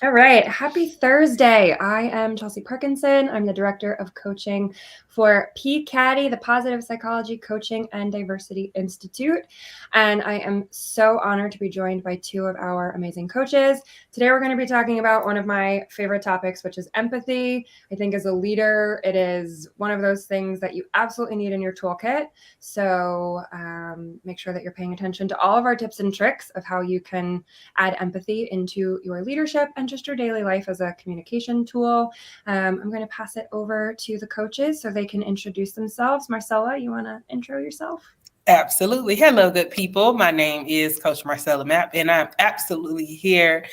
All right. Happy Thursday. I am Chelsea Parkinson. I'm the Director of Coaching for PCADI, the Positive Psychology Coaching and Diversity Institute. And I am so honored to be joined by two of our amazing coaches. Today, we're going to be talking about one of my favorite topics, which is empathy. I think as a leader, it is one of those things that you absolutely need in your toolkit. So make sure that you're paying attention to all of our tips and tricks of how you can add empathy into your leadership and just your daily life as a communication tool. I'm going to pass it over to the coaches so they can introduce themselves. Marcella, you want to intro yourself? Absolutely. Hello, good people. My name is Coach Marcella Mapp, and I'm absolutely here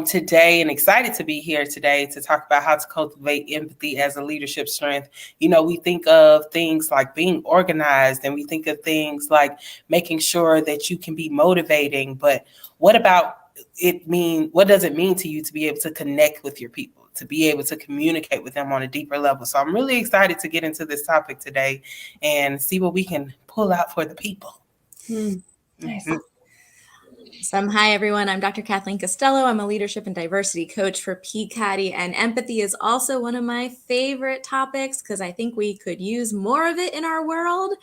today and excited to be here today to talk about how to cultivate empathy as a leadership strength. You know, we think of things like being organized, and we think of things like making sure that you can be motivating, but what does it mean to you to be able to connect with your people, to be able to communicate with them on a deeper level? So I'm really excited to get into this topic today and see what we can pull out for the people. Nice. Mm-hmm. Hi, everyone. I'm Dr. Kathleen Costello. I'm a leadership and diversity coach for PCADI, and empathy is also one of my favorite topics because I think we could use more of it in our world,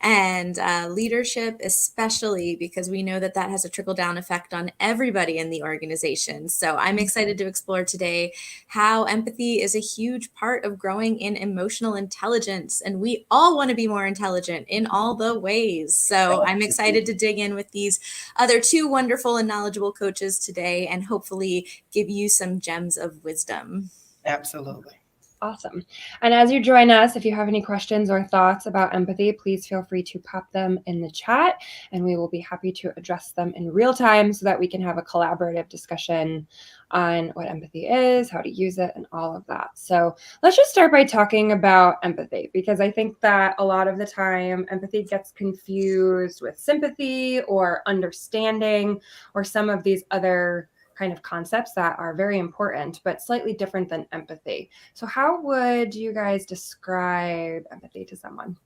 and leadership especially, because we know that has a trickle-down effect on everybody in the organization. So I'm excited to explore today how empathy is a huge part of growing in emotional intelligence, and we all want to be more intelligent in all the ways. So I'm excited to dig in with these other two wonderful and knowledgeable coaches today and hopefully give you some gems of wisdom. Absolutely. Awesome. And as you join us, if you have any questions or thoughts about empathy, please feel free to pop them in the chat and we will be happy to address them in real time so that we can have a collaborative discussion on what empathy is, how to use it, and all of that. So let's just start by talking about empathy, because I think that a lot of the time empathy gets confused with sympathy or understanding or some of these other kind of concepts that are very important, but slightly different than empathy. So how would you guys describe empathy to someone?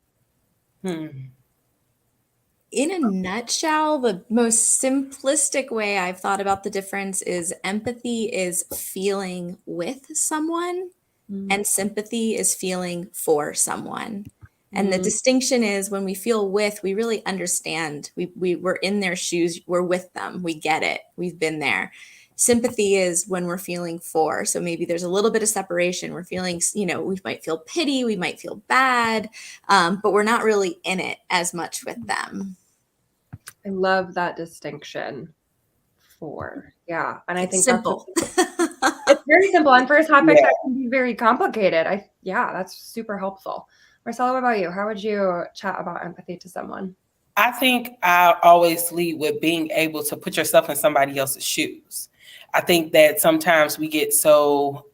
In a nutshell, the most simplistic way I've thought about the difference is empathy is feeling with someone and sympathy is feeling for someone. And the distinction is when we feel with, we really understand. We're in their shoes. We're with them. We get it. We've been there. Sympathy is when we're feeling for. So maybe there's a little bit of separation. We're feeling, we might feel pity. We might feel bad, but we're not really in it as much with them. I love that distinction. For. Yeah. And I think simple. It's very simple. And for a topic that can be very complicated, that's super helpful. Marcella, what about you? How would you chat about empathy to someone? I think I always lead with being able to put yourself in somebody else's shoes. I think that sometimes we get so,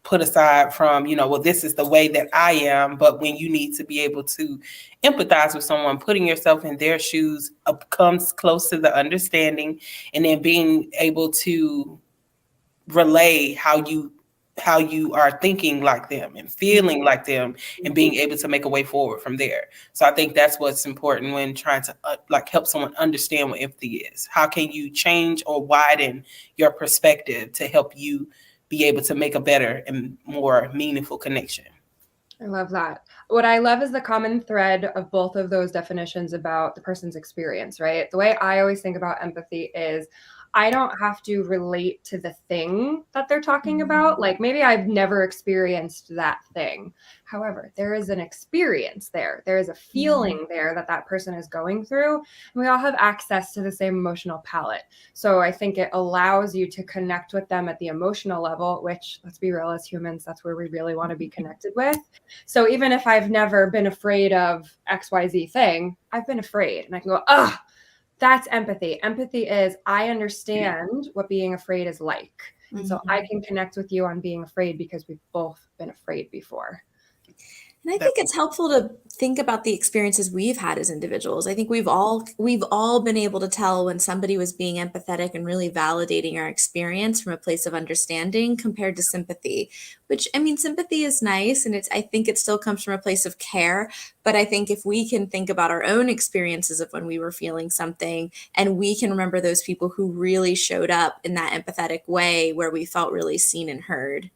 put aside from, well, this is the way that I am. But when you need to be able to empathize with someone, putting yourself in their shoes comes close to the understanding, and then being able to relay how you are thinking like them and feeling like them and being able to make a way forward from there. So I think that's what's important when trying to help someone understand what empathy is. How can you change or widen your perspective to help you be able to make a better and more meaningful connection? I love that. What I love is the common thread of both of those definitions about the person's experience, right? The way I always think about empathy is I don't have to relate to the thing that they're talking about. Like maybe I've never experienced that thing. However, there is an experience there. There is a feeling there that person is going through. And we all have access to the same emotional palette. So I think it allows you to connect with them at the emotional level, which, let's be real, as humans, that's where we really want to be connected with. So even if I've never been afraid of XYZ thing, I've been afraid and I can go, that's empathy. Empathy is I understand what being afraid is like. And so I can connect with you on being afraid because we've both been afraid before. And I think it's helpful to think about the experiences we've had as individuals. I think we've all been able to tell when somebody was being empathetic and really validating our experience from a place of understanding compared to sympathy. Which, I mean, sympathy is nice, and I think it still comes from a place of care. But I think if we can think about our own experiences of when we were feeling something, and we can remember those people who really showed up in that empathetic way where we felt really seen and heard.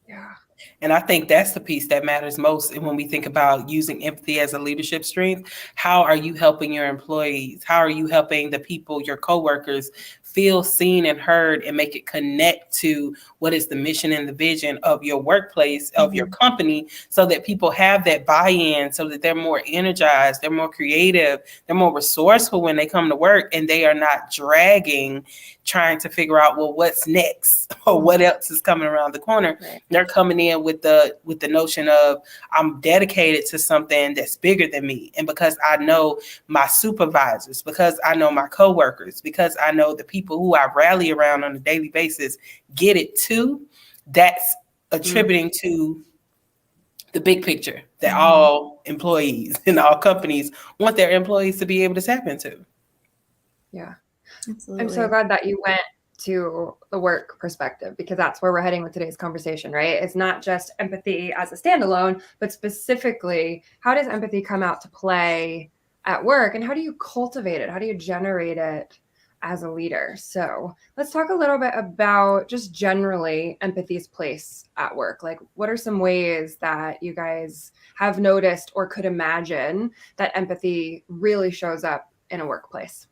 Yeah. And I think that's the piece that matters most. And when we think about using empathy as a leadership strength, how are you helping your employees? How are you helping the people, your coworkers, feel seen and heard and make it connect to what is the mission and the vision of your workplace, of your company, so that people have that buy-in, so that they're more energized, they're more creative, they're more resourceful when they come to work, and they are not dragging, trying to figure out, well, what's next or what else is coming around the corner. Right. They're coming in with the notion of, I'm dedicated to something that's bigger than me. And because I know my supervisors, because I know my coworkers, because I know the people who I rally around on a daily basis get it too, that's attributing to the big picture that all employees and all companies want their employees to be able to tap into. Yeah. Absolutely. I'm so glad that you went to the work perspective, because that's where we're heading with today's conversation, right? It's not just empathy as a standalone, but specifically, how does empathy come out to play at work, and how do you cultivate it? How do you generate it as a leader? So let's talk a little bit about just generally empathy's place at work. Like, what are some ways that you guys have noticed or could imagine that empathy really shows up in a workplace?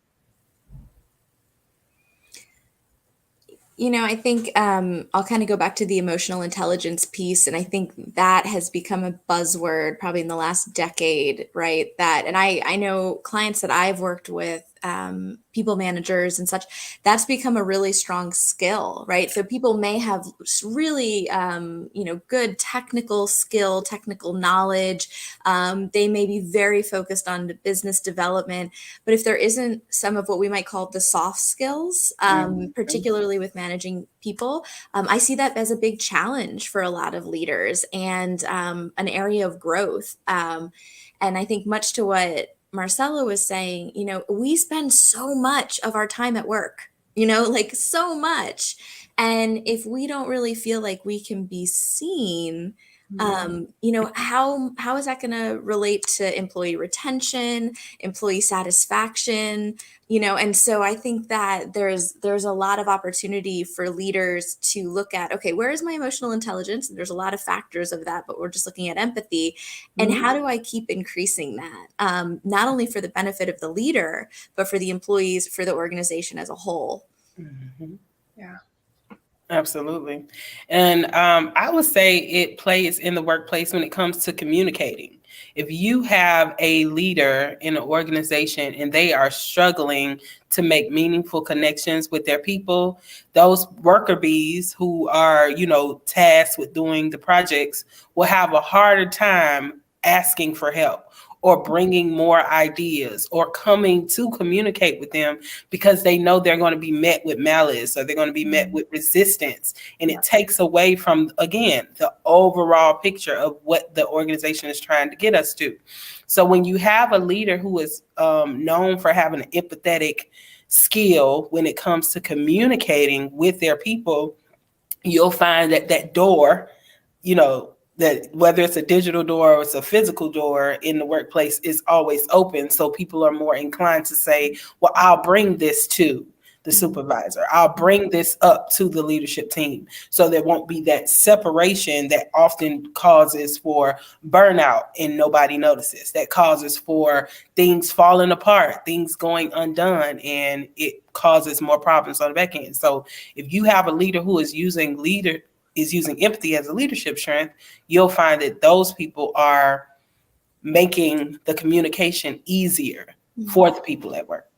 You know, I think I'll kind of go back to the emotional intelligence piece, and I think that has become a buzzword probably in the last decade, right? And I know clients that I've worked with, people managers and such, that's become a really strong skill, right? So people may have really, good technical skill, technical knowledge. They may be very focused on the business development, but if there isn't some of what we might call the soft skills, particularly with managing people, I see that as a big challenge for a lot of leaders, and an area of growth. And I think much to what Marcella was saying, we spend so much of our time at work, like so much. And if we don't really feel like we can be seen, how is that going to relate to employee retention, employee satisfaction? And so I think that there's a lot of opportunity for leaders to look at, okay, where is my emotional intelligence? And there's a lot of factors of that, but we're just looking at empathy. And how do I keep increasing that? Not only for the benefit of the leader, but for the employees, for the organization as a whole. Yeah. Absolutely. And I would say it plays in the workplace when it comes to communicating. If you have a leader in an organization and they are struggling to make meaningful connections with their people, those worker bees who are, tasked with doing the projects will have a harder time asking for help or bringing more ideas or coming to communicate with them, because they know they're going to be met with malice or they're going to be met with resistance. And it takes away from, again, the overall picture of what the organization is trying to get us to. So when you have a leader who is known for having an empathetic skill when it comes to communicating with their people, you'll find that door, that whether it's a digital door or it's a physical door in the workplace, is always open. So people are more inclined to say, well, I'll bring this to the supervisor. I'll bring this up to the leadership team. So there won't be that separation that often causes for burnout and nobody notices, that causes for things falling apart, things going undone, and it causes more problems on the back end. So if you have a leader who is using empathy as a leadership strength, you'll find that those people are making the communication easier for the people at work.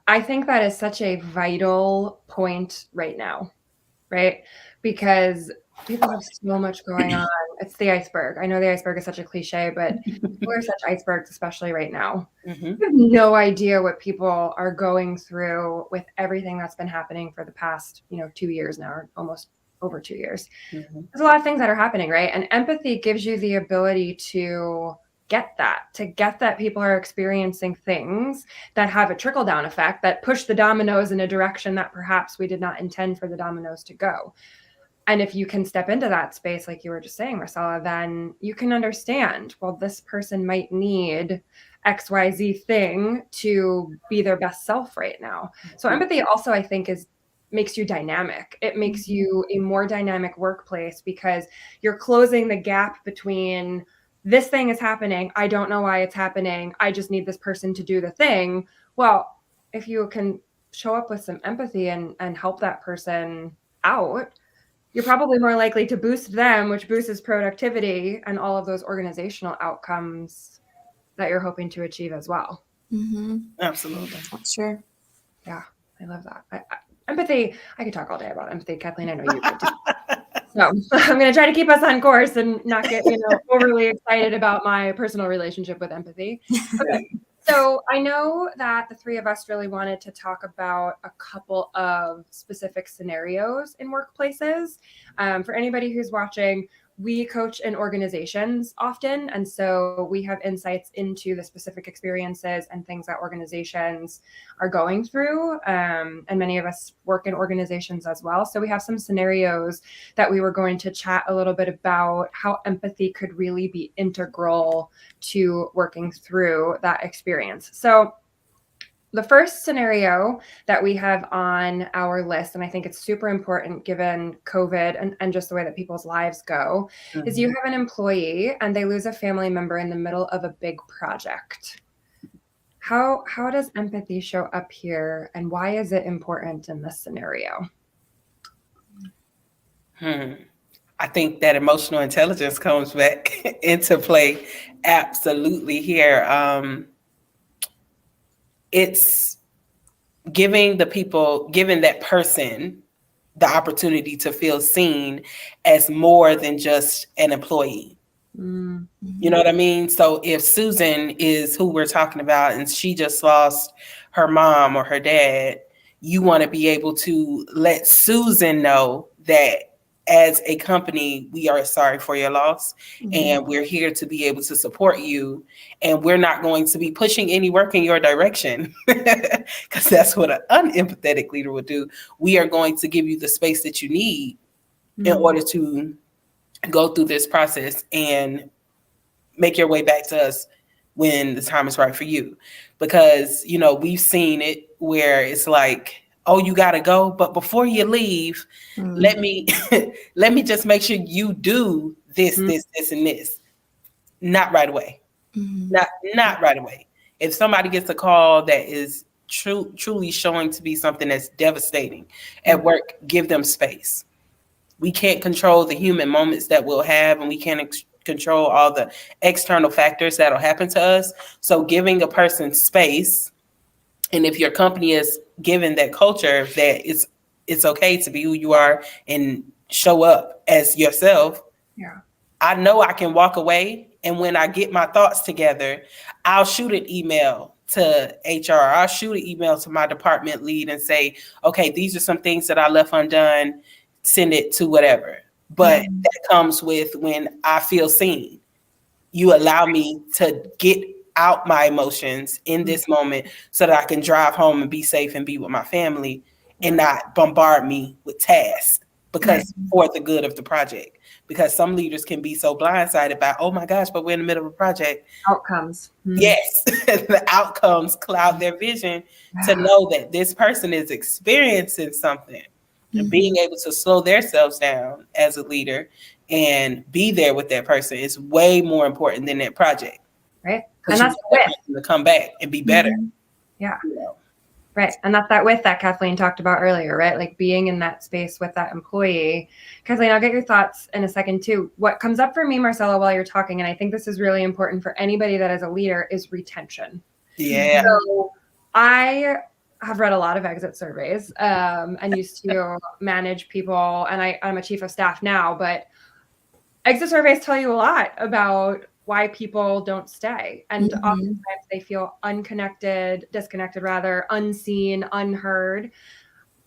I think that is such a vital point right now, right? Because people have so much going on. It's the iceberg. I know the iceberg is such a cliche, but we're such icebergs, especially right now. You have no idea what people are going through with everything that's been happening for the past, 2 years now, or almost over 2 years. Mm-hmm. There's a lot of things that are happening, right? And empathy gives you the ability to get that people are experiencing things that have a trickle down effect that push the dominoes in a direction that perhaps we did not intend for the dominoes to go. And if you can step into that space, like you were just saying, Marcella, then you can understand, well, this person might need XYZ thing to be their best self right now. So empathy also, I think, makes you dynamic. It makes you a more dynamic workplace because you're closing the gap between this thing is happening. I don't know why it's happening. I just need this person to do the thing. Well, if you can show up with some empathy and help that person out, you're probably more likely to boost them, which boosts productivity and all of those organizational outcomes that you're hoping to achieve as well. Mm-hmm. Absolutely. That's true. Yeah, I love that. Empathy, I could talk all day about empathy. Kathleen, I know you could too. So I'm going to try to keep us on course and not get, overly excited about my personal relationship with empathy. Okay. So I know that the three of us really wanted to talk about a couple of specific scenarios in workplaces. For anybody who's watching, we coach in organizations often. And so we have insights into the specific experiences and things that organizations are going through. And many of us work in organizations as well. So we have some scenarios that we were going to chat a little bit about how empathy could really be integral to working through that experience. So the first scenario that we have on our list, and I think it's super important given COVID and just the way that people's lives go, is you have an employee and they lose a family member in the middle of a big project. How does empathy show up here, and why is it important in this scenario? I think that emotional intelligence comes back into play absolutely here. It's giving that person the opportunity to feel seen as more than just an employee. Mm-hmm. You know what I mean? So if Susan is who we're talking about and she just lost her mom or her dad, you want to be able to let Susan know that as a company, we are sorry for your loss, and we're here to be able to support you. And we're not going to be pushing any work in your direction because that's what an unempathetic leader would do. We are going to give you the space that you need in order to go through this process and make your way back to us when the time is right for you. Because, we've seen it where it's like, oh, you got to go. But before you leave, let me just make sure you do this, this, and this. Not right away. Not right away. If somebody gets a call that is truly showing to be something that's devastating at work, give them space. We can't control the human moments that we'll have, and we can't control all the external factors that'll happen to us. So giving a person space, and if your company is given that culture that it's okay to be who you are and show up as yourself, I know I can walk away, and when I get my thoughts together, I'll shoot an email to HR. I'll shoot an email to my department lead and say, okay, these are some things that I left undone. Send it to whatever. But that comes with when I feel seen. You allow me to get out my emotions in this moment so that I can drive home and be safe and be with my family and not bombard me with tasks because for the good of the project. Because some leaders can be so blindsided by, oh my gosh, but we're in the middle of a project. Outcomes. Yes, the outcomes cloud their vision to know that this person is experiencing something. And being able to slow themselves down as a leader and be there with that person is way more important than that project. Right. And that's to come back and be better. Yeah. Right. And that's that with that Kathleen talked about earlier, right? Like being in that space with that employee. Kathleen, I'll get your thoughts in a second too. What comes up for me, Marcella, while you're talking, and I think this is really important for anybody that is a leader, is retention. Yeah. So I have read a lot of exit surveys and used to manage people, and I'm a chief of staff now, but exit surveys tell you a lot about why people don't stay. And oftentimes they feel disconnected rather, unseen, unheard.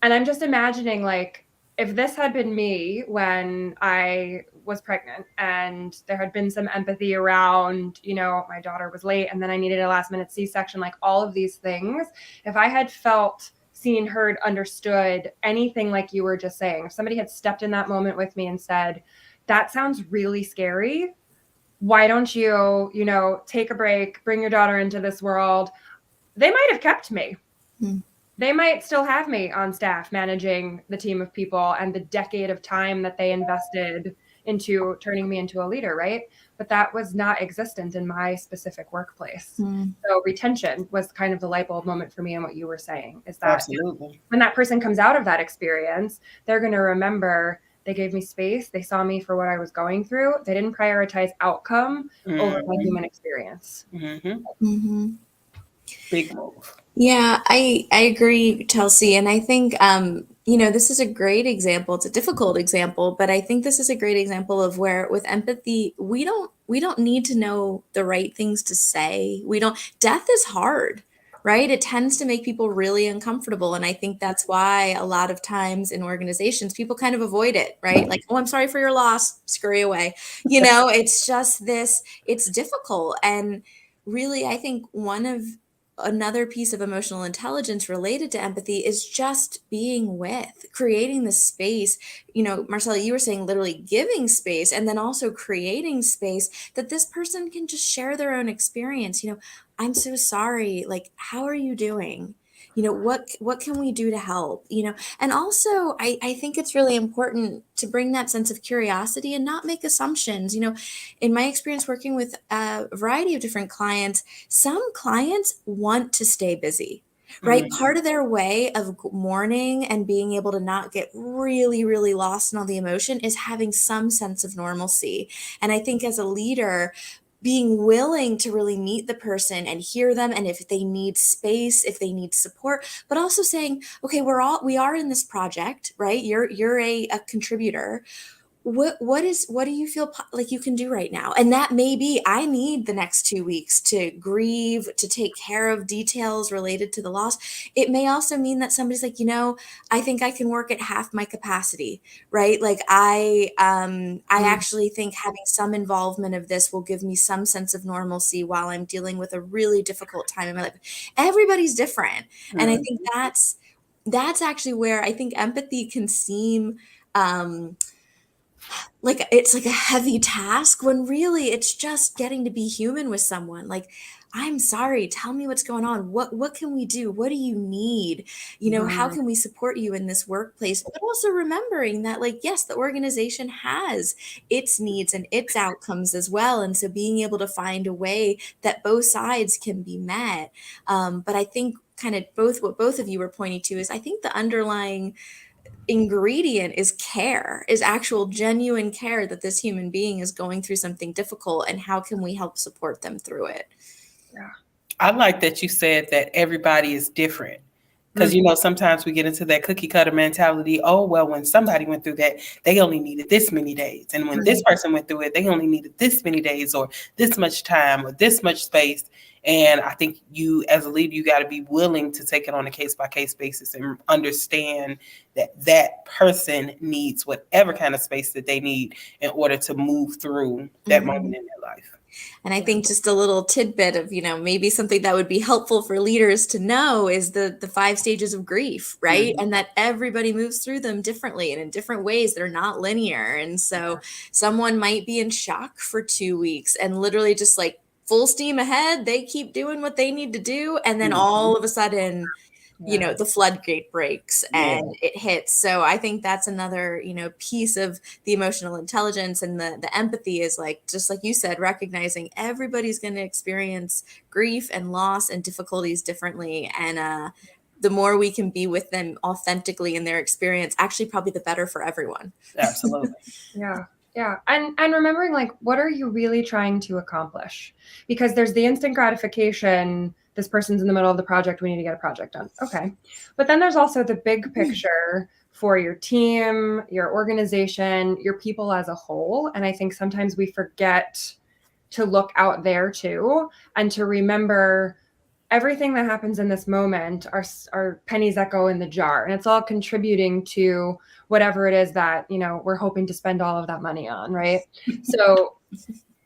And I'm just imagining like if this had been me when I was pregnant and there had been some empathy around, my daughter was late and then I needed a last minute C-section, like all of these things, if I had felt seen, heard, understood, anything like you were just saying, if somebody had stepped in that moment with me and said, that sounds really scary, why don't you, take a break, bring your daughter into this world, they might have kept me. They might still have me on staff managing the team of people and the decade of time that they invested into turning me into a leader, right? But that was not existent in my specific workplace. So retention was kind of the light bulb moment for me in what you were saying, is that Absolutely. when that person comes out of that experience, they're going to remember they gave me space. They saw me for what I was going through. They didn't prioritize outcome over my human experience. Big move. Yeah, I agree, Chelsea. And I think, this is a great example. It's a difficult example, but I think this is a great example of where with empathy, we don't need to know the right things to say. Death is hard, right? It tends to make people really uncomfortable. And I think that's why a lot of times in organizations, people kind of avoid it, right? Like, oh, I'm sorry for your loss, scurry away. It's just it's difficult. And really, I think another piece of emotional intelligence related to empathy is just being with, creating the space. Marcella, you were saying literally giving space and then also creating space that this person can just share their own experience. I'm so sorry. Like, how are you doing? What can we do to help? And also I think it's really important to bring that sense of curiosity and not make assumptions. In my experience working with a variety of different clients, some clients want to stay busy, right? Part of their way of mourning and being able to not get really, really lost in all the emotion is having some sense of normalcy. And I think as a leader, being willing to really meet the person and hear them, and if they need space, if they need support, but also saying, okay, we are in this project, right? You're a contributor. What do you feel like you can do right now? And that may be, I need the next 2 weeks to grieve, to take care of details related to the loss. It may also mean that somebody's like, I think I can work at half my capacity, right? Like I actually think having some involvement of this will give me some sense of normalcy while I'm dealing with a really difficult time in my life. Everybody's different. And I think that's actually where I think empathy can seem, like it's like a heavy task when really it's just getting to be human with someone. Like, I'm sorry, tell me what's going on. What can we do? What do you need? How can we support you in this workplace? But also remembering that, like, yes, the organization has its needs and its outcomes as well. And so being able to find a way that both sides can be met. But I think kind of what both of you were pointing to is I think the underlying ingredient is care, is actual genuine care that this human being is going through something difficult, and how can we help support them through it. I like that you said that everybody is different, because sometimes we get into that cookie cutter mentality. Oh, well, when somebody went through that, they only needed this many days, and when this person went through it, they only needed this many days or this much time or this much space. And I think you, as a leader, you got to be willing to take it on a case-by-case basis and understand that that person needs whatever kind of space that they need in order to move through that moment in their life. And I think just a little tidbit of, maybe something that would be helpful for leaders to know is the 5 stages of grief, right? And that everybody moves through them differently and in different ways. They're not linear. And so someone might be in shock for 2 weeks and literally just like full steam ahead. They keep doing what they need to do. And then all of a sudden, the floodgate breaks and it hits. So I think that's another, piece of the emotional intelligence and the empathy is like, just like you said, recognizing everybody's going to experience grief and loss and difficulties differently. And the more we can be with them authentically in their experience, actually probably the better for everyone. Absolutely. Yeah. And remembering, like, what are you really trying to accomplish? Because there's the instant gratification. This person's in the middle of the project. We need to get a project done. Okay. But then there's also the big picture for your team, your organization, your people as a whole. And I think sometimes we forget to look out there too, and to remember everything that happens in this moment are pennies that go in the jar, and it's all contributing to whatever it is that, you know, we're hoping to spend all of that money on, right? So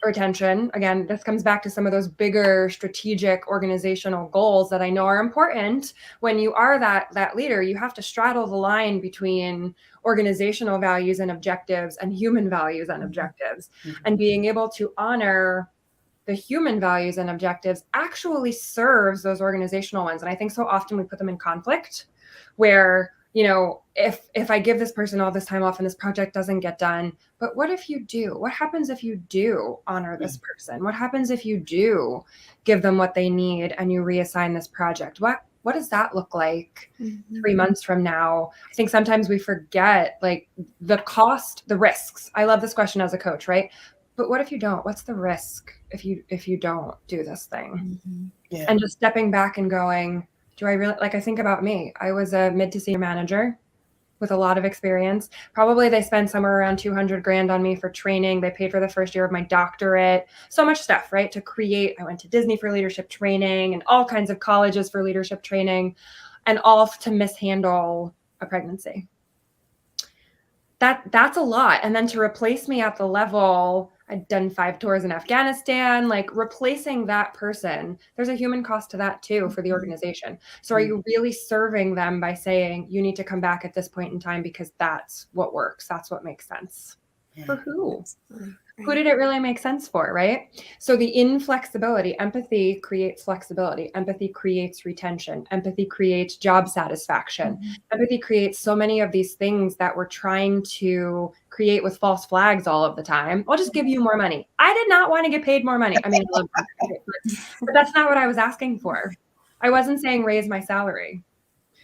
retention, again, this comes back to some of those bigger strategic organizational goals that I know are important. When you are that leader, you have to straddle the line between organizational values and objectives and human values and objectives. And being able to honor the human values and objectives actually serves those organizational ones. And I think so often we put them in conflict, where, you know, if I give this person all this time off and this project doesn't get done, but what if you do? What happens if you do honor this person? What happens if you do give them what they need and you reassign this project? What does that look like 3 months from now? I think sometimes we forget, like, the cost, the risks. I love this question as a coach, right? But what if you don't? What's the risk if you don't do this thing? Yeah. And just stepping back and going, do I really, like, I think about me. I was a mid to senior manager with a lot of experience. Probably they spent somewhere around 200 grand on me for training. They paid for the first year of my doctorate. So much stuff, right? To create. I went to Disney for leadership training and all kinds of colleges for leadership training, and all to mishandle a pregnancy. That's a lot. And then to replace me at the level, I'd done 5 tours in Afghanistan, like, replacing that person, there's a human cost to that too for the organization. So are you really serving them by saying you need to come back at this point in time because that's what works, that's what makes sense? For who? Who did it really make sense for, right? So the inflexibility, empathy creates flexibility. Empathy creates retention. Empathy creates job satisfaction. Empathy creates so many of these things that we're trying to create with false flags all of the time. I'll just give you more money. I did not want to get paid more money. I mean, I love that, but that's not what I was asking for. I wasn't saying raise my salary.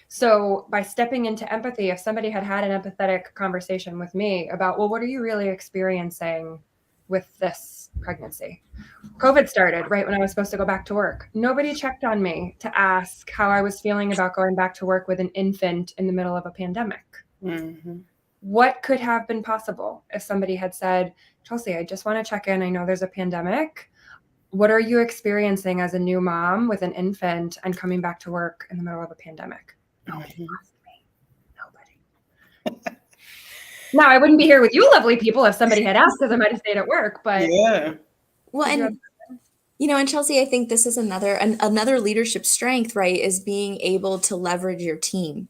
So by stepping into empathy, if somebody had an empathetic conversation with me about, well, what are you really experiencing with this pregnancy? COVID started right when I was supposed to go back to work. Nobody checked on me to ask how I was feeling about going back to work with an infant in the middle of a pandemic. What could have been possible if somebody had said, Chelsea, I just want to check in. I know there's a pandemic. What are you experiencing as a new mom with an infant and coming back to work in the middle of a pandemic? Nobody asked me. Nobody. Now, I wouldn't be here with you lovely people if somebody had asked, because I might have stayed at work, but Yeah. Well, and you know, and Chelsea, I think this is another leadership strength, right? Is being able to leverage your team,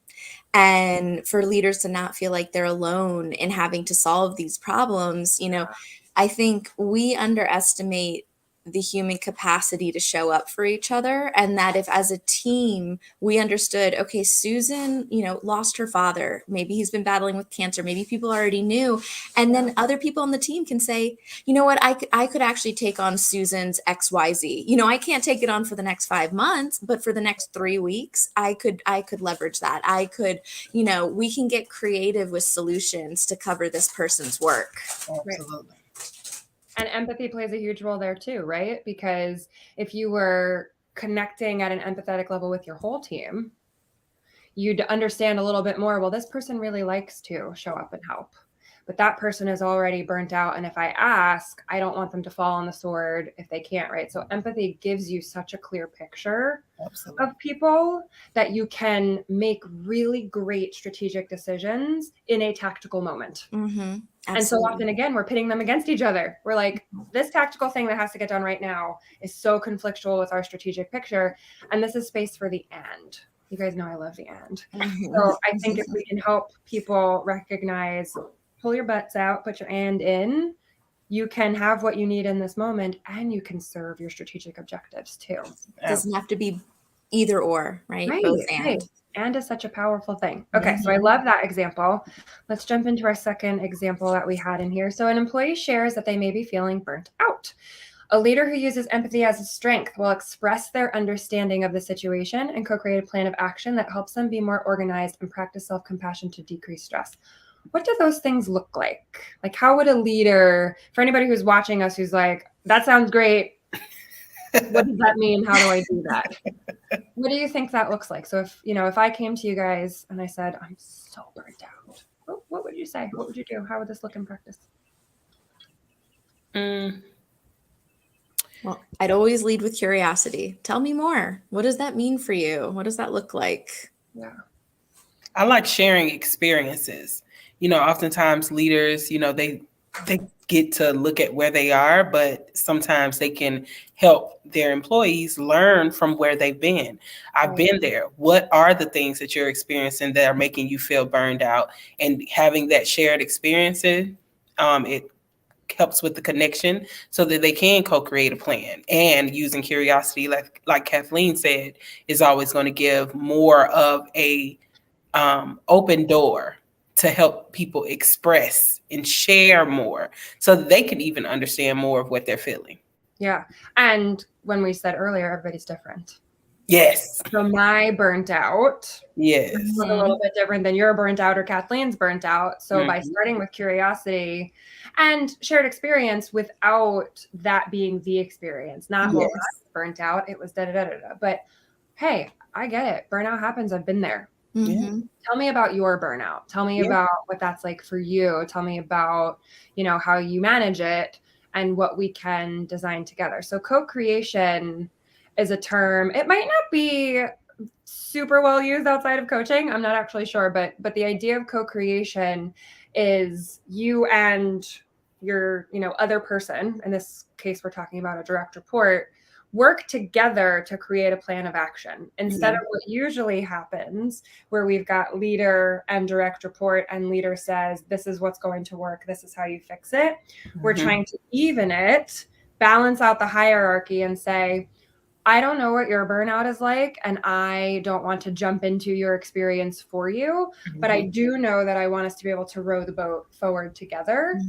and for leaders to not feel like they're alone in having to solve these problems. You know, I think we underestimate the human capacity to show up for each other, and that if as a team we understood, okay, Susan, you know, lost her father, maybe he's been battling with cancer, maybe people already knew, and then other people on the team can say, you know what, I could actually take on Susan's XYZ. You know, I can't take it on for the next 5 months, but for the next 3 weeks, I could leverage that. I could, you know, we can get creative with solutions to cover this person's work. Absolutely. And empathy plays a huge role there too, right? Because if you were connecting at an empathetic level with your whole team, you'd understand a little bit more, well, this person really likes to show up and help, but that person is already burnt out. And if I ask, I don't want them to fall on the sword if they can't, right? So empathy gives you such a clear picture of people that you can make really great strategic decisions in a tactical moment. And so often, again, we're pitting them against each other. We're like, this tactical thing that has to get done right now is so conflictual with our strategic picture. And this is space for the and. You guys know I love the and. So I think if we can help people recognize, pull your butts out, put your and in, you can have what you need in this moment, and you can serve your strategic objectives too. It doesn't have to be either or, right? Both and. Right. And is such a powerful thing. Okay, so I love that example. Let's jump into our second example that we had in here. So an employee shares that they may be feeling burnt out. A leader who uses empathy as a strength will express their understanding of the situation and co-create a plan of action that helps them be more organized and practice self-compassion to decrease stress. What do those things look like? Like, how would a leader, for anybody who's watching us who's like, that sounds great, what does that mean? How do I do that? What do you think that looks like? So if I came to you guys and I said, I'm so burnt out, what would you say? What would you do? How would this look in practice? Well, I'd always lead with curiosity. Tell me more. What does that mean for you? What does that look like? Yeah. I like sharing experiences. Oftentimes leaders, they get to look at where they are, but sometimes they can help their employees learn from where they've been. I've been there. What are the things that you're experiencing that are making you feel burned out? And having that shared experiences, it helps with the connection so that they can co-create a plan. And using curiosity, like Kathleen said, is always going to give more of a open door to help people express and share more so that they can even understand more of what they're feeling. Yeah. And when we said earlier, everybody's different. Yes. So my burnt out Yes. was a little bit different than your burnt out or Kathleen's burnt out. So by starting with curiosity and shared experience without that being the experience, not well, I was burnt out, it was da da da da. But hey, I get it. Burnout happens. I've been there. Mm-hmm. Tell me about your burnout. Tell me about what that's like for you. Tell me about, how you manage it and what we can design together. So co-creation is a term. It might not be super well used outside of coaching. I'm not actually sure, but the idea of co-creation is you and your, other person, in this case we're talking about a direct report, work together to create a plan of action instead of what usually happens where we've got leader and direct report and leader says, this is what's going to work. This is how you fix it. We're trying to even it, balance out the hierarchy and say, I don't know what your burnout is like, and I don't want to jump into your experience for you, but I do know that I want us to be able to row the boat forward together.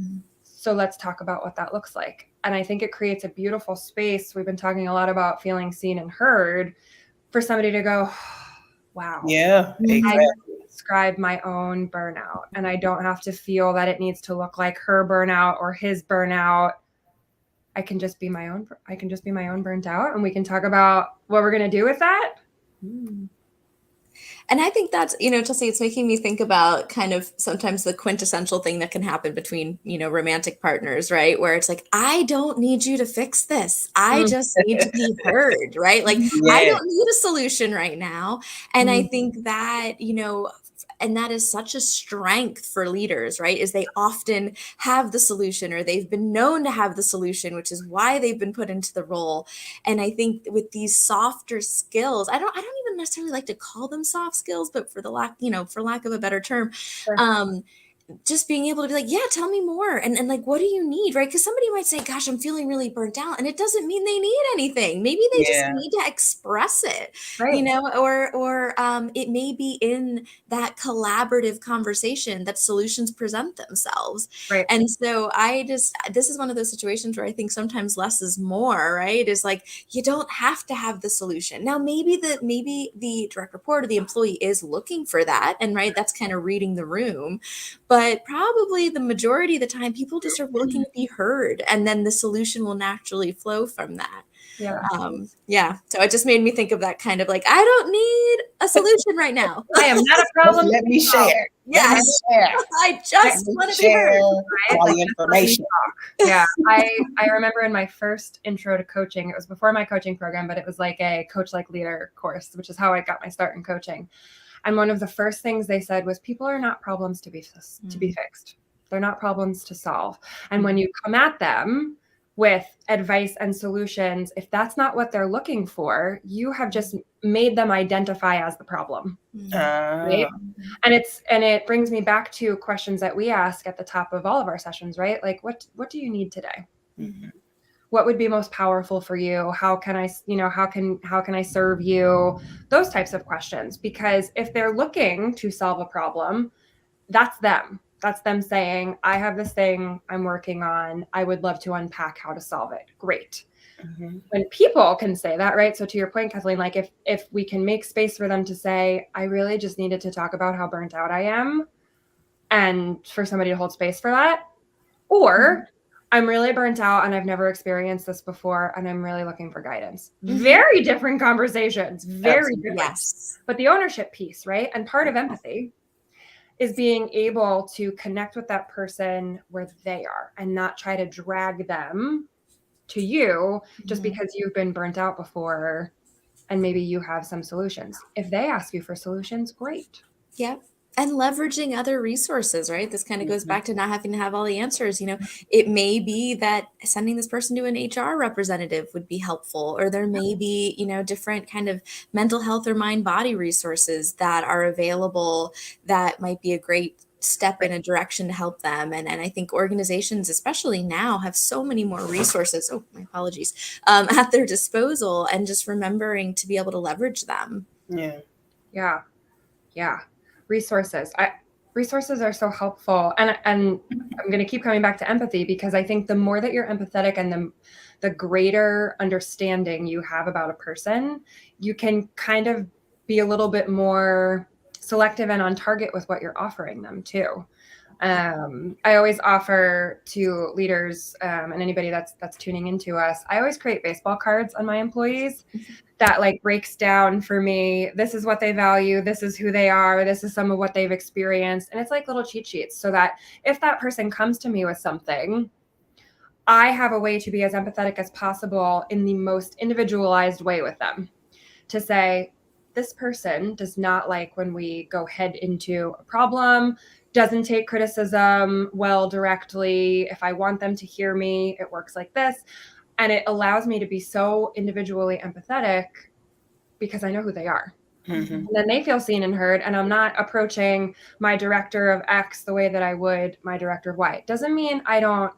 So let's talk about what that looks like. And I think it creates a beautiful space. We've been talking a lot about feeling seen and heard for somebody to go, wow. Yeah, exactly. I describe my own burnout, and I don't have to feel that it needs to look like her burnout or his burnout. I can just be my own burnt out, and we can talk about what we're going to do with that. And I think that's, Chelsea, it's making me think about kind of sometimes the quintessential thing that can happen between, romantic partners, right? Where it's like, I don't need you to fix this. I just need to be heard, right? Like, I don't need a solution right now. And I think that, and that is such a strength for leaders, right? Is they often have the solution or they've been known to have the solution, which is why they've been put into the role. And I think with these softer skills, I don't even necessarily like to call them soft skills, but for lack of a better term, just being able to be like, yeah, tell me more. And like, what do you need? Right. Because somebody might say, gosh, I'm feeling really burnt out. And it doesn't mean they need anything. Maybe they just need to express it, or it may be in that collaborative conversation that solutions present themselves. Right. And so this is one of those situations where I think sometimes less is more, right? It's like, you don't have to have the solution. Now, maybe the direct report or the employee is looking for that. And right, that's kind of reading the room. But probably the majority of the time, people just are looking to be heard, and then the solution will naturally flow from that. So it just made me think of that kind of like, I don't need a solution right now. I am not a problem. Let me share. Yes, I just want to be heard. All the information. Yeah, I remember in my first intro to coaching, it was before my coaching program, but it was like a coach like leader course, which is how I got my start in coaching. And one of the first things they said was, people are not problems to be fixed. They're not problems to solve. And when you come at them with advice and solutions, if that's not what they're looking for, you have just made them identify as the problem. Right? And it brings me back to questions that we ask at the top of all of our sessions, right? Like, what do you need today? What would be most powerful for you? How can I, how can I serve you? Those types of questions. Because if they're looking to solve a problem, that's them. That's them saying, I have this thing I'm working on. I would love to unpack how to solve it. Great. When people can say that, right? So to your point, Kathleen, like if we can make space for them to say, I really just needed to talk about how burnt out I am, and for somebody to hold space for that, or I'm really burnt out and I've never experienced this before and I'm really looking for guidance. Very different conversations, very different. Yes. But the ownership piece, right? And part of empathy is being able to connect with that person where they are and not try to drag them to you just Mhm. because you've been burnt out before and maybe you have some solutions. If they ask you for solutions, great. Yep. And leveraging other resources, right? This kind of goes Mhm. back to not having to have all the answers. It may be that sending this person to an HR representative would be helpful, or there may be, different kind of mental health or mind body resources that are available that might be a great step in Right. a direction to help them. And I think organizations, especially now, have so many more resources. Oh, my apologies, at their disposal, and just remembering to be able to leverage them. Yeah. Yeah. Yeah. Resources. Resources are so helpful. And I'm going to keep coming back to empathy because I think the more that you're empathetic and the greater understanding you have about a person, you can kind of be a little bit more selective and on target with what you're offering them too. I always offer to leaders and anybody that's tuning into us, I always create baseball cards on my employees that like breaks down for me, this is what they value, this is who they are, this is some of what they've experienced. And it's like little cheat sheets so that if that person comes to me with something, I have a way to be as empathetic as possible in the most individualized way with them to say, this person does not like when we go head into a problem, doesn't take criticism well directly. If I want them to hear me, it works like this. And it allows me to be so individually empathetic because I know who they are. Mm-hmm. And then they feel seen and heard, and I'm not approaching my director of X the way that I would my director of Y. Doesn't mean I don't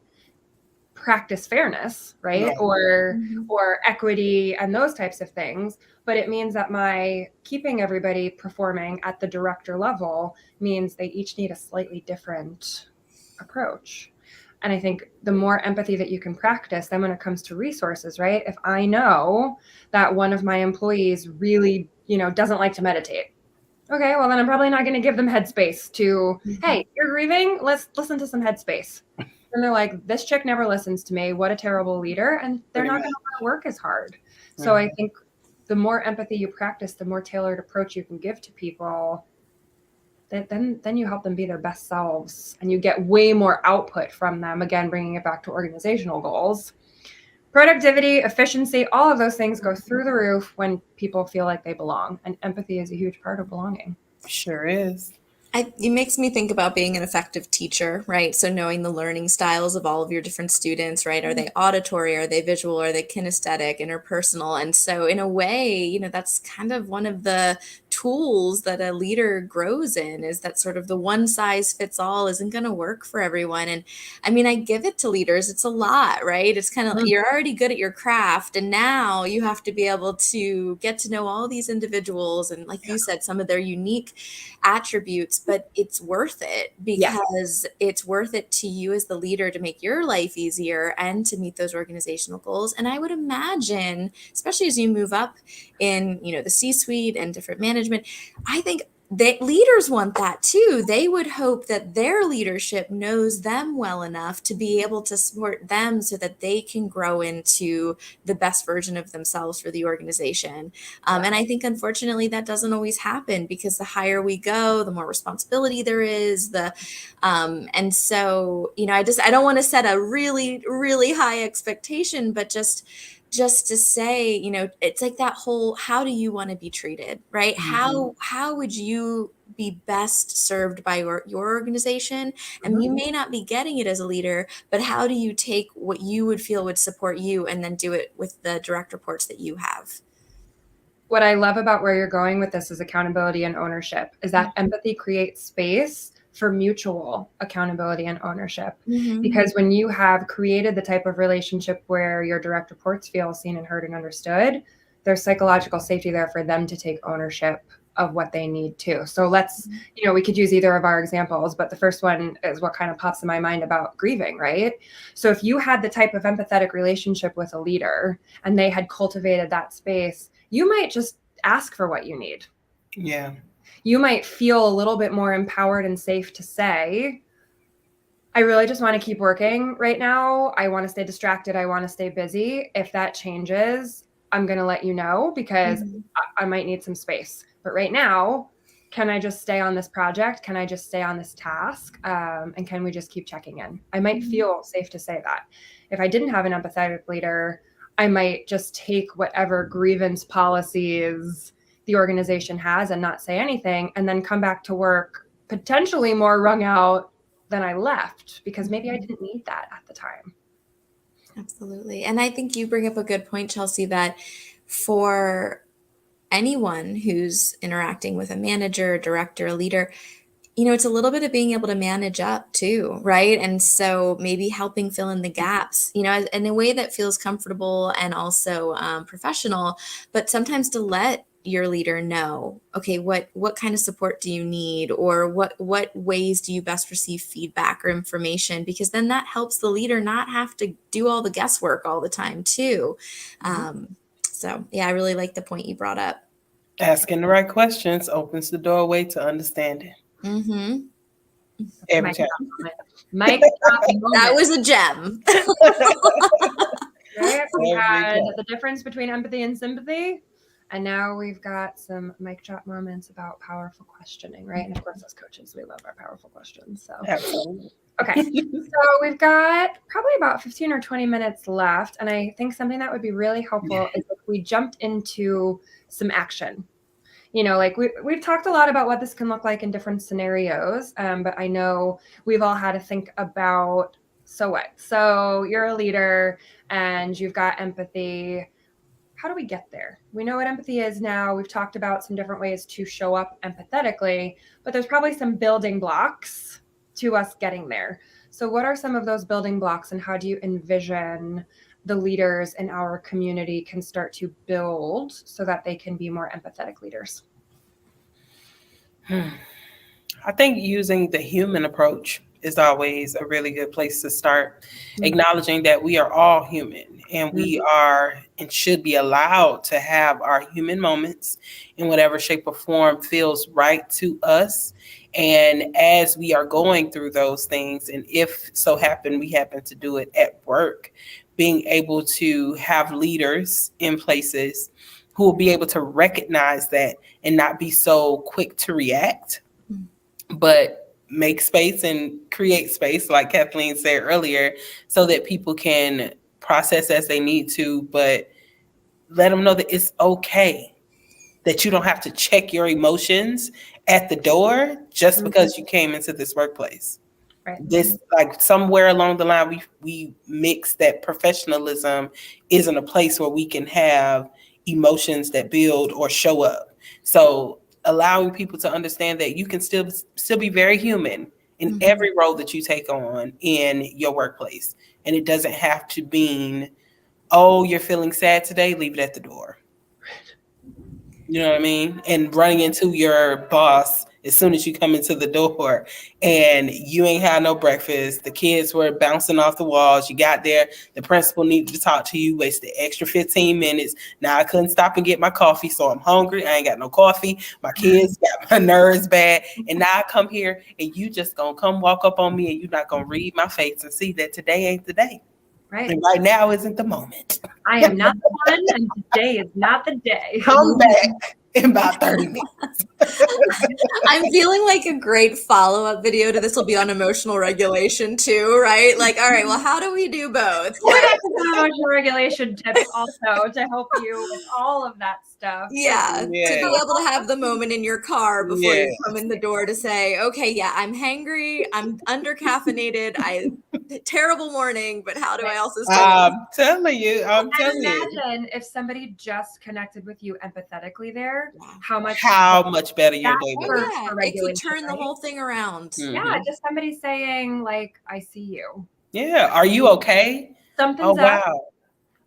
practice fairness, right? Right. Or equity and those types of things, but it means that my keeping everybody performing at the director level means they each need a slightly different approach. And I think the more empathy that you can practice, then when it comes to resources, right? If I know that one of my employees really, doesn't like to meditate, okay, well then I'm probably not going to give them headspace to, hey, you're grieving, let's listen to some headspace. And they're like, this chick never listens to me. What a terrible leader. And they're Pretty not much. going to want to work as hard. So I Mhm. think the more empathy you practice, the more tailored approach you can give to people, then you help them be their best selves and you get way more output from them. Again, bringing it back to organizational goals. Productivity, efficiency, all of those things go through the roof when people feel like they belong. And empathy is a huge part of belonging. Sure is. It makes me think about being an effective teacher, right? So knowing the learning styles of all of your different students, right? Are they auditory? Are they visual? Are they kinesthetic, interpersonal? And so in a way, that's kind of one of the tools that a leader grows in, is that sort of the one size fits all isn't going to work for everyone. And I mean, I give it to leaders. It's a lot, right? It's kind of, you're already good at your craft, and now you have to be able to get to know all these individuals and, like you said, some of their unique attributes, but it's worth it because it's worth it to you as the leader to make your life easier and to meet those organizational goals. And I would imagine, especially as you move up in, the C-suite and different management, I think that leaders want that too. They would hope that their leadership knows them well enough to be able to support them so that they can grow into the best version of themselves for the organization. And I think, unfortunately, that doesn't always happen because the higher we go, the more responsibility there is. And so, I don't want to set a really, really high expectation, but just to say, it's like that whole, how do you want to be treated, right? Mhm. How would you be best served by your organization? And you may not be getting it as a leader, but how do you take what you would feel would support you and then do it with the direct reports that you have? What I love about where you're going with this is accountability and ownership, is that empathy creates space for mutual accountability and ownership. Mm-hmm. Because when you have created the type of relationship where your direct reports feel seen and heard and understood, there's psychological safety there for them to take ownership of what they need to. So we could use either of our examples, but the first one is what kind of pops in my mind about grieving, right? So if you had the type of empathetic relationship with a leader and they had cultivated that space, you might just ask for what you need. Yeah. You might feel a little bit more empowered and safe to say, I really just want to keep working right now. I want to stay distracted. I want to stay busy. If that changes, I'm going to let you know because I might need some space. But right now, can I just stay on this project? Can I just stay on this task? And can we just keep checking in? I might feel safe to say that. If I didn't have an empathetic leader, I might just take whatever grievance policies the organization has and not say anything, and then come back to work potentially more wrung out than I left, because maybe I didn't need that at the time. Absolutely. And I think you bring up a good point, Chelsea, that for anyone who's interacting with a manager, a director, a leader, it's a little bit of being able to manage up too, right? And so maybe helping fill in the gaps, in a way that feels comfortable and also professional, but sometimes to let your leader know, okay, what kind of support do you need, or what ways do you best receive feedback or information? Because then that helps the leader not have to do all the guesswork all the time too. So yeah, I really like the point you brought up. Asking the right questions opens the doorway to understanding. Mm-hmm. Every time. Mike, that was a gem. Right? We had the difference between empathy and sympathy. And now we've got some mic drop moments about powerful questioning, right? And of course, as coaches, we love our powerful questions. So, absolutely. Okay. So we've got probably about 15 or 20 minutes left. And I think something that would be really helpful is if we jumped into some action. Like we've talked a lot about what this can look like in different scenarios, but I know we've all had to think about, so what? So you're a leader and you've got empathy. How do we get there? We know what empathy is now. We've talked about some different ways to show up empathetically, but there's probably some building blocks to us getting there. So what are some of those building blocks, and how do you envision the leaders in our community can start to build so that they can be more empathetic leaders? I think using the human approach is always a really good place to start. Acknowledging that we are all human, and we are and should be allowed to have our human moments in whatever shape or form feels right to us. And as we are going through those things, and if so happen we happen to do it at work, being able to have leaders in places who will be able to recognize that and not be so quick to react, but make space and create space, like Kathleen said earlier, so that people can process as they need to, but let them know that it's okay, that you don't have to check your emotions at the door just because you came into this workplace. Right. This, like, somewhere along the line, we mix that professionalism isn't a place where we can have emotions that build or show up. So allowing people to understand that you can still be very human in every role that you take on in your workplace. And it doesn't have to mean, oh, you're feeling sad today, leave it at the door. You know what I mean? And running into your boss as soon as you come into the door, and you ain't had no breakfast. The kids were bouncing off the walls. You got there. The principal needed to talk to you, wasted extra 15 minutes. Now I couldn't stop and get my coffee, so I'm hungry. I ain't got no coffee. My kids got my nerves bad. And now I come here and you just gonna come walk up on me and you're not gonna read my face and see that today ain't the day. Right. And right now isn't the moment. I am not the one, and today is not the day. Come back in about 30 minutes. I'm feeling like a great follow-up video to this will be on emotional regulation too, right? Like, all right, well, how do we do both? We're going to have some emotional regulation tips also to help you with all of that stuff. Yeah, to be able to have the moment in your car before you come in the door to say, okay, yeah, I'm hangry, I'm under caffeinated, terrible morning, but how do I also I'm telling you. Imagine if somebody just connected with you empathetically there, how much better your day would be. It could turn the whole thing around. Yeah, just somebody saying, like, I see you. Yeah, are you okay? Something's up. Wow.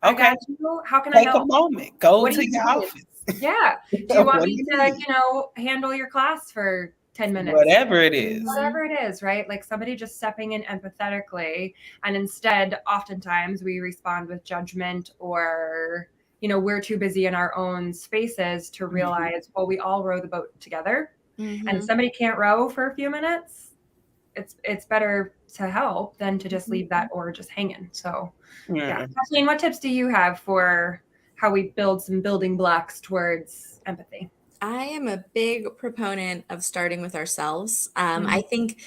Okay. I got you. How can I help? Take a moment. Go to your office. Yeah. Do you want me to, handle your class for 10 minutes? Whatever it is. Whatever it is, right? Like somebody just stepping in empathetically. And instead, oftentimes we respond with judgment, or, we're too busy in our own spaces to realize, well, we all row the boat together. And if somebody can't row for a few minutes, it's better to help than to just leave that or just hanging. So Kathleen, what tips do you have for how we build some building blocks towards empathy? I am a big proponent of starting with ourselves. I think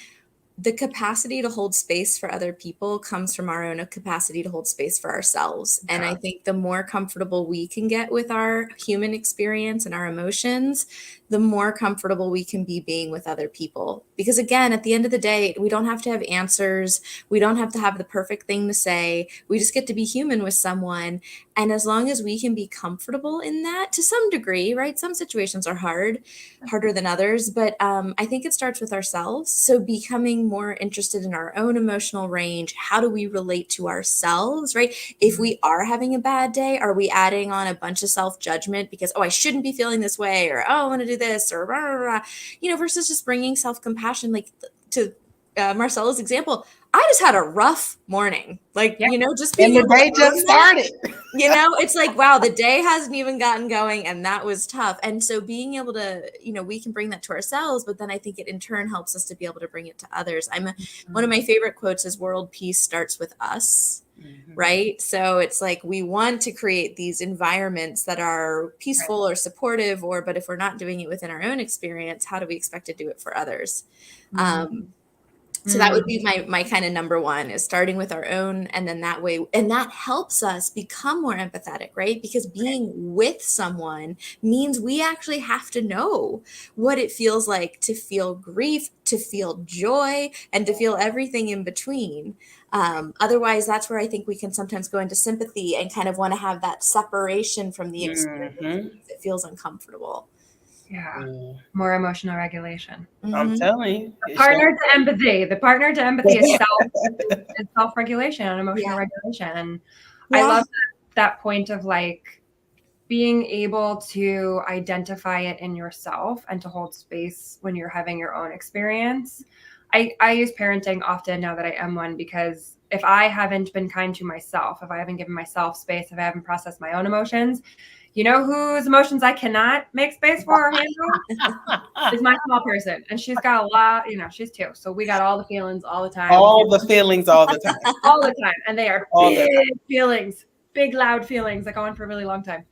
the capacity to hold space for other people comes from our own capacity to hold space for ourselves. And I think the more comfortable we can get with our human experience and our emotions, the more comfortable we can be being with other people. Because again, at the end of the day, we don't have to have answers. We don't have to have the perfect thing to say. We just get to be human with someone. And as long as we can be comfortable in that to some degree, right? Some situations are harder than others, but I think it starts with ourselves. So becoming more interested in our own emotional range. How do we relate to ourselves, right? If we are having a bad day, are we adding on a bunch of self-judgment because, oh, I shouldn't be feeling this way, or, oh, I want to do this, or, rah, rah, rah, versus just bringing self-compassion, like to Marcella's example. I just had a rough morning, just being And the able to day just own that, started. it's like, wow, the day hasn't even gotten going and that was tough. And so being able to, we can bring that to ourselves, but then I think it in turn helps us to be able to bring it to others. One of my favorite quotes is world peace starts with us. Right. So it's like we want to create these environments that are peaceful or supportive, but if we're not doing it within our own experience, how do we expect to do it for others? So that would be my kind of number one, is starting with our own. And then that way, and that helps us become more empathetic, right? Because being with someone means we actually have to know what it feels like to feel grief, to feel joy, and to feel everything in between. Otherwise, that's where I think we can sometimes go into sympathy and kind of want to have that separation from the experience because it feels uncomfortable. Yeah. More emotional regulation. I'm telling you. The partner to empathy. The partner to empathy is self-regulation and emotional regulation. And I love that point of like being able to identify it in yourself and to hold space when you're having your own experience. I use parenting often now that I am one, because if I haven't been kind to myself, if I haven't given myself space, if I haven't processed my own emotions, you know whose emotions I cannot make space for or handle? Is my small person. And she's got a lot, she's 2. So we got all the feelings all the time. All the feelings all the time. All the time. And they are big feelings, big, loud feelings that go on for a really long time.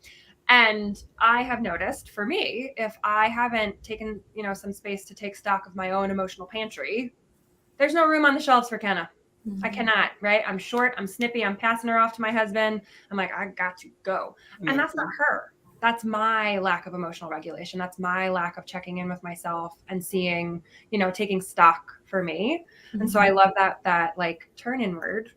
And I have noticed, for me, if I haven't taken, some space to take stock of my own emotional pantry, there's no room on the shelves for Kenna. I cannot, right? I'm short, I'm snippy, I'm passing her off to my husband. I'm like, I got to go. And that's not her. That's my lack of emotional regulation. That's my lack of checking in with myself and seeing, taking stock for me. And so I love that like turn inward,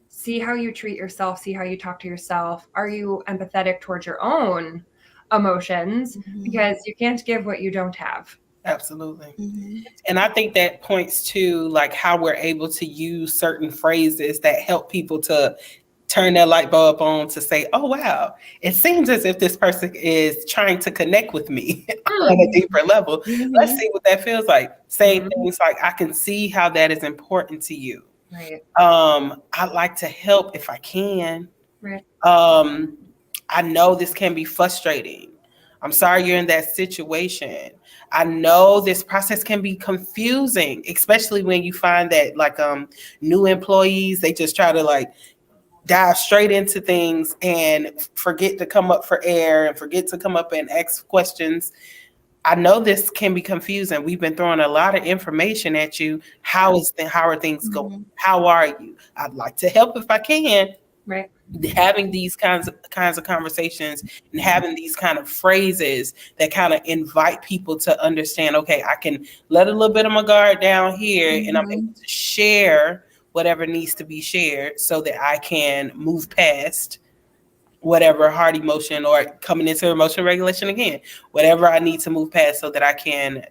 see how you treat yourself, see how you talk to yourself. Are you empathetic towards your own emotions? Because you can't give what you don't have. Absolutely. And I think that points to like how we're able to use certain phrases that help people to turn their light bulb on to say, oh, wow, it seems as if this person is trying to connect with me on a deeper level. Let's see what that feels like. Saying things like, I can see how that is important to you. Right. I'd like to help if I can. Right. I know this can be frustrating. I'm sorry you're in that situation. I know this process can be confusing, especially when you find that like new employees, they just try to like dive straight into things and forget to come up for air and forget to come up and ask questions. I know this can be confusing. We've been throwing a lot of information at you. How are things going? How are you? I'd like to help if I can. Right. Having these kinds of conversations and having these kind of phrases that kind of invite people to understand, okay, I can let a little bit of my guard down here and I'm able to share whatever needs to be shared so that I can move past whatever hard emotion or coming into emotional regulation again, whatever I need to move past so that I can,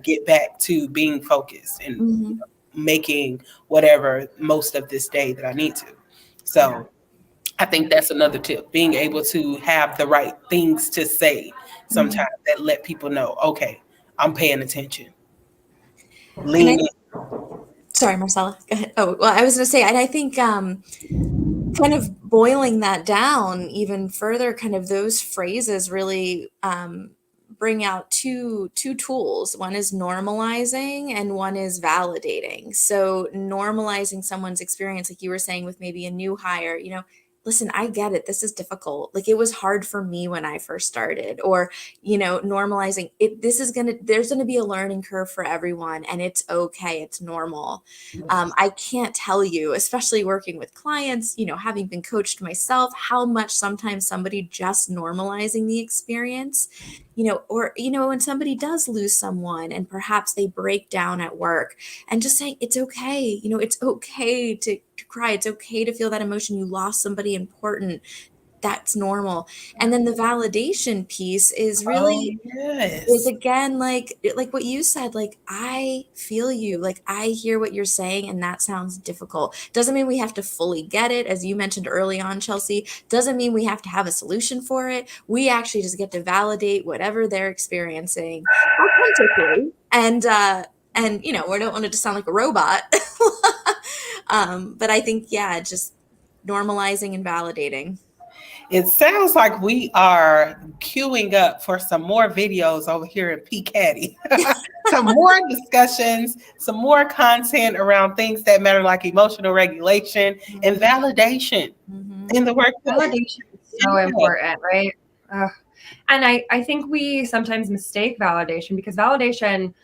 get back to being focused and making whatever most of this day that I need to. So I think that's another tip, being able to have the right things to say sometimes that let people know, okay, I'm paying attention. Lean in. Sorry, Marcella, go ahead. Oh, well, I was going to say, and I think kind of boiling that down even further, kind of those phrases really bring out two tools. One is normalizing and one is validating. So normalizing someone's experience, like you were saying with maybe a new hire, listen, I get it. This is difficult. Like, it was hard for me when I first started, or, normalizing it. There's going to be a learning curve for everyone, and it's okay. It's normal. I can't tell you, especially working with clients, having been coached myself, how much sometimes somebody just normalizing the experience, or, when somebody does lose someone and perhaps they break down at work, and just saying, it's okay. It's okay to cry. It's okay to feel that emotion. You lost somebody important. That's normal. And then the validation piece is Oh, really, is yes. again, like what you said, like, I feel you, like, I hear what you're saying, and that sounds difficult. Doesn't mean we have to fully get it, as you mentioned early on, Chelsea. Doesn't mean we have to have a solution for it. We actually just get to validate whatever they're experiencing authentically, and we don't want it to sound like a robot. But I think, yeah, just normalizing and validating. It sounds like we are queuing up for some more videos over here at PCADI. Some more discussions, some more content around things that matter, like emotional regulation and validation in the workplace. Validation is so important, right? And I think we sometimes mistake validation, because validation,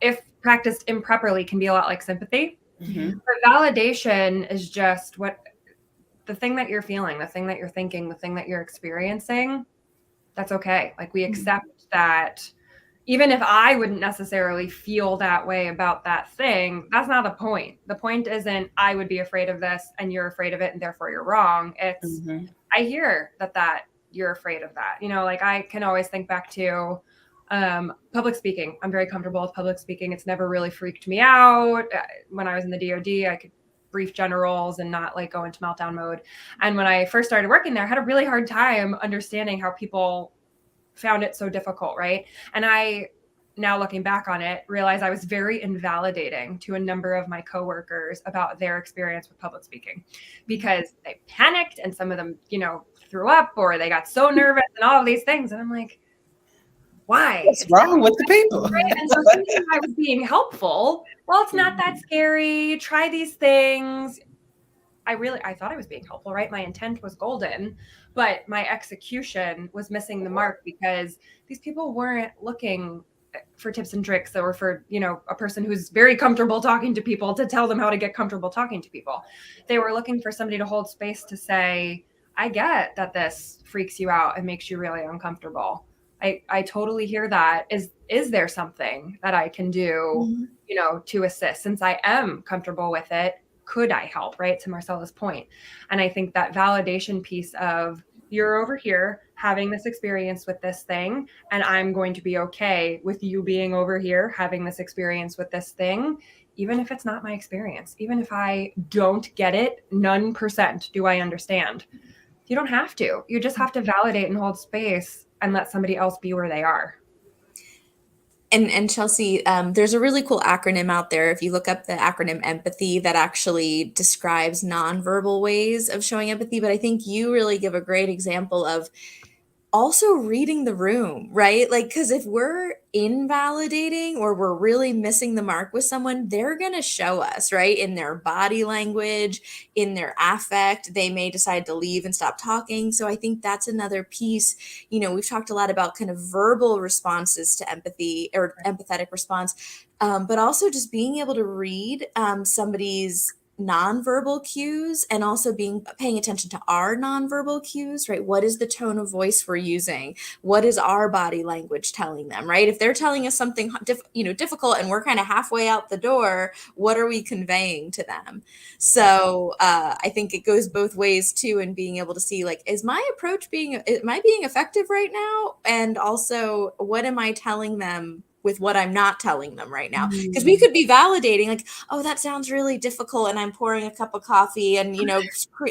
if practiced improperly, can be a lot like sympathy. Mhm. But validation is just the thing that you're feeling, the thing that you're thinking, the thing that you're experiencing. That's okay. Like, we accept that. Even if I wouldn't necessarily feel that way about that thing, that's not the point. The point isn't I would be afraid of this and you're afraid of it and therefore you're wrong. It's, I hear that you're afraid of that. Like, I can always think back to public speaking. I'm very comfortable with public speaking. It's never really freaked me out. When I was in the DoD, I could brief generals and not like go into meltdown mode. And when I first started working there, I had a really hard time understanding how people found it so difficult, right? And I, now looking back on it, realize I was very invalidating to a number of my coworkers about their experience with public speaking, because they panicked and some of them, threw up, or they got so nervous and all of these things. And I'm like, why? What's wrong with the people? Right? And so thinking I was being helpful, well, it's not that scary. Try these things. I thought I was being helpful, right? My intent was golden, but my execution was missing the mark, because these people weren't looking for tips and tricks, or for, a person who's very comfortable talking to people to tell them how to get comfortable talking to people. They were looking for somebody to hold space to say, I get that this freaks you out and makes you really uncomfortable. I totally hear that. Is there something that I can do, to assist? Since I am comfortable with it, could I help, right? To Marcella's point. And I think that validation piece of, you're over here having this experience with this thing, and I'm going to be okay with you being over here having this experience with this thing, even if it's not my experience, even if I don't get it, none % do I understand. You don't have to. You just have to validate and hold space and let somebody else be where they are. And Chelsea, there's a really cool acronym out there. If you look up the acronym empathy, that actually describes nonverbal ways of showing empathy. But I think you really give a great example of also reading the room, right? Like, because if we're invalidating or we're really missing the mark with someone, they're going to show us, right? In their body language, in their affect, they may decide to leave and stop talking. So I think that's another piece. We've talked a lot about kind of verbal responses to empathy, or empathetic response, but also just being able to read somebody's nonverbal cues, and also paying attention to our nonverbal cues, right? What is the tone of voice we're using? What is our body language telling them, right? If they're telling us something difficult and we're kind of halfway out the door, what are we conveying to them? So I think it goes both ways too, in being able to see, like, am I being effective right now? And also, what am I telling them with what I'm not telling them right now? Because we could be validating, like, oh, that sounds really difficult, and I'm pouring a cup of coffee and,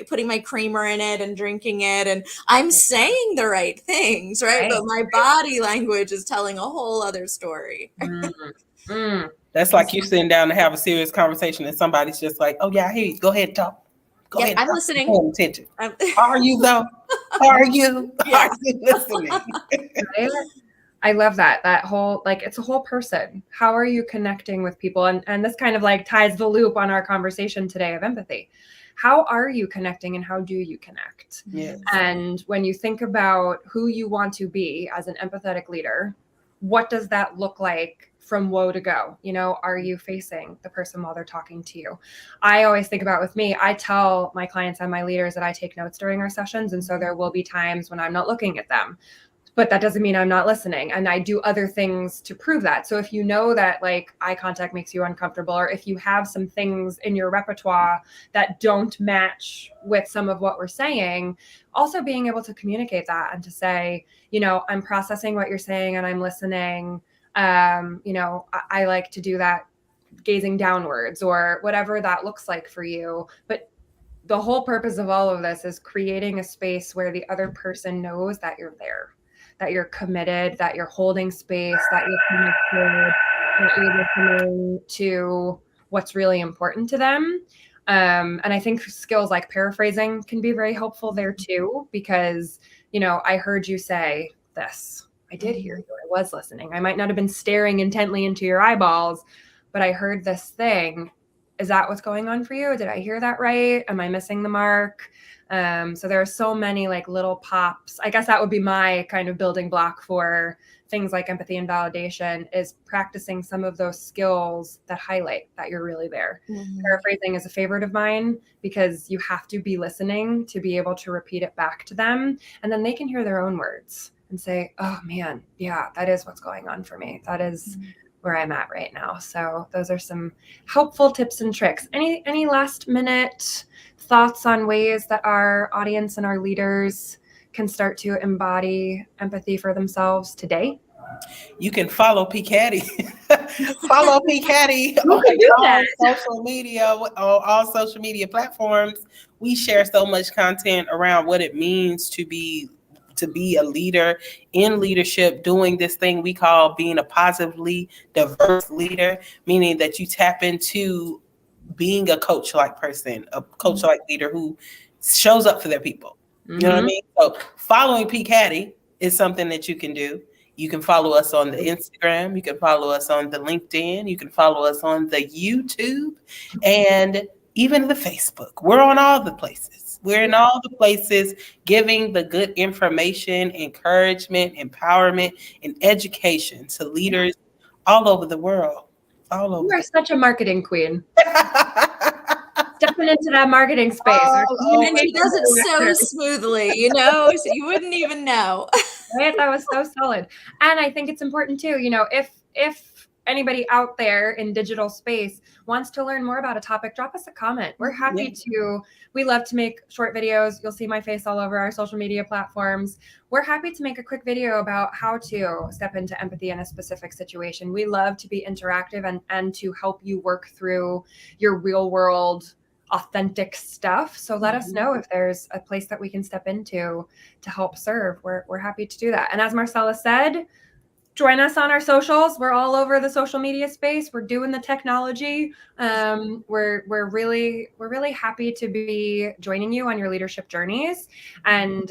putting my creamer in it and drinking it, and I'm saying the right things, right? But my body language is telling a whole other story. That's like you sitting down to have a serious conversation and somebody's just like, oh yeah, I hear you. Go ahead and talk. Go ahead. I'm listening. Paying attention. Are you though? Are you? Are you listening? I love that whole, like, it's a whole person. How are you connecting with people? And this kind of like ties the loop on our conversation today of empathy. how are you connecting and how do you connect? Yes. And when you think about who you want to be as an empathetic leader, what does that look like from woe to go? You know, are you facing the person while they're talking to you? I always think about with me, I tell my clients and my leaders that I take notes during our sessions. And so there will be times when I'm not looking at them, but that doesn't mean I'm not listening. And I do other things to prove that. So if you know that like eye contact makes you uncomfortable, or if you have some things in your repertoire that don't match with some of what we're saying, also being able to communicate that and to say, you know, I'm processing what you're saying and I'm listening. You know, I like to do that gazing downwards or whatever that looks like for you. But the whole purpose of all of this is creating a space where the other person knows that you're there, that you're committed, that you're holding space, that you're connected, that you're listening to what's really important to them. And I think skills like paraphrasing can be very helpful there too, because, you know, I heard you say this. I did hear you. I was listening. I might not have been staring intently into your eyeballs, but I heard this thing. Is that what's going on for you? Did I hear that right? Am I missing the mark? So there are so many like little pops. I guess that would be my kind of building block for things like empathy and validation, is practicing some of those skills that highlight that you're really there. Paraphrasing is a favorite of mine because you have to be listening to be able to repeat it back to them. And then they can hear their own words and say, oh man, yeah, that is what's going on for me. That is where I'm at right now. So those are some helpful tips and tricks. Any last minute thoughts on ways that our audience and our leaders can start to embody empathy for themselves today? You can follow P. Caddy. Follow P. Caddy Who can do that? social media, on all social media platforms. We share so much content around what it means to be a leader in leadership, doing this thing we call being a positively diverse leader, meaning that you tap into being a coach-like person, a coach-like leader who shows up for their people. You know what I mean? So following P. Caddy is something that you can do. You can follow us on the Instagram. You can follow us on the LinkedIn. You can follow us on the YouTube and even the Facebook. We're on all the places. We're in all the places giving the good information, encouragement, empowerment, and education to leaders all over the world. All over. You are such a marketing queen. Stepping into that marketing space. And she does it so smoothly, you know, so you wouldn't even know. Right? That was so solid. And I think it's important too, you know, if anybody out there in digital space wants to learn more about a topic, drop us a comment. We're happy to, we love to make short videos. You'll see my face all over our social media platforms. We're happy to make a quick video about how to step into empathy in a specific situation. We love to be interactive and to help you work through your real world authentic stuff. So let us know if there's a place that we can step into to help serve. We're happy to do that. And as Marcella said, join us on our socials. We're all over the social media space. We're doing the technology. We're really happy to be joining you on your leadership journeys. And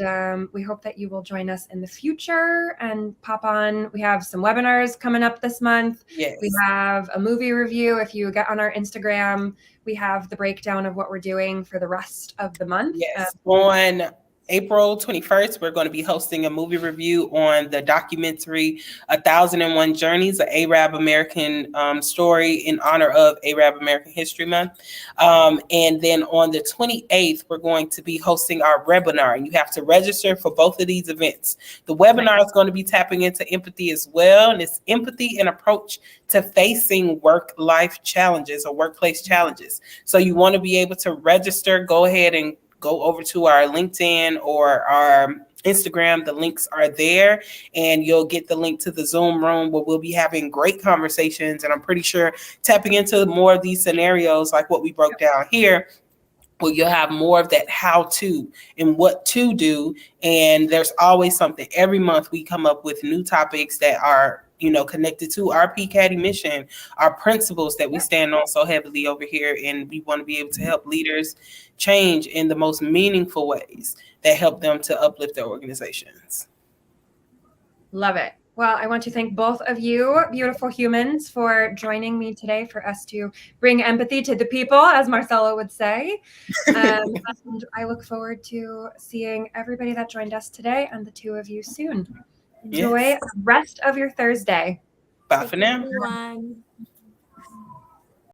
we hope that you will join us in the future and pop on. We have some webinars coming up this month. Yes. We have a movie review. If you get on our Instagram, we have the breakdown of what we're doing for the rest of the month. Yes. On April 21st, we're going to be hosting a movie review on the documentary 1001 Journeys, an Arab American story in honor of Arab American History Month. And then on the 28th, we're going to be hosting our webinar. And you have to register for both of these events. The webinar is going to be tapping into empathy as well. And it's empathy and approach to facing work-life challenges or workplace challenges. So you want to be able to register, go ahead and go over to our LinkedIn or our Instagram. The links are there, and you'll get the link to the Zoom room where we'll be having great conversations. And I'm pretty sure tapping into more of these scenarios like what we broke down here, well, you'll have more of that how to and what to do. And there's always something. Every month we come up with new topics that are, you know, connected to our PCADI mission, our principles that we stand on so heavily over here. And we want to be able to help leaders change in the most meaningful ways that help them to uplift their organizations. Love it. Well, I want to thank both of you, beautiful humans, for joining me today for us to bring empathy to the people, as Marcella would say. And I look forward to seeing everybody that joined us today and the two of you soon. Enjoy Yes. the rest of your Thursday. Bye Take for care, now. everyone.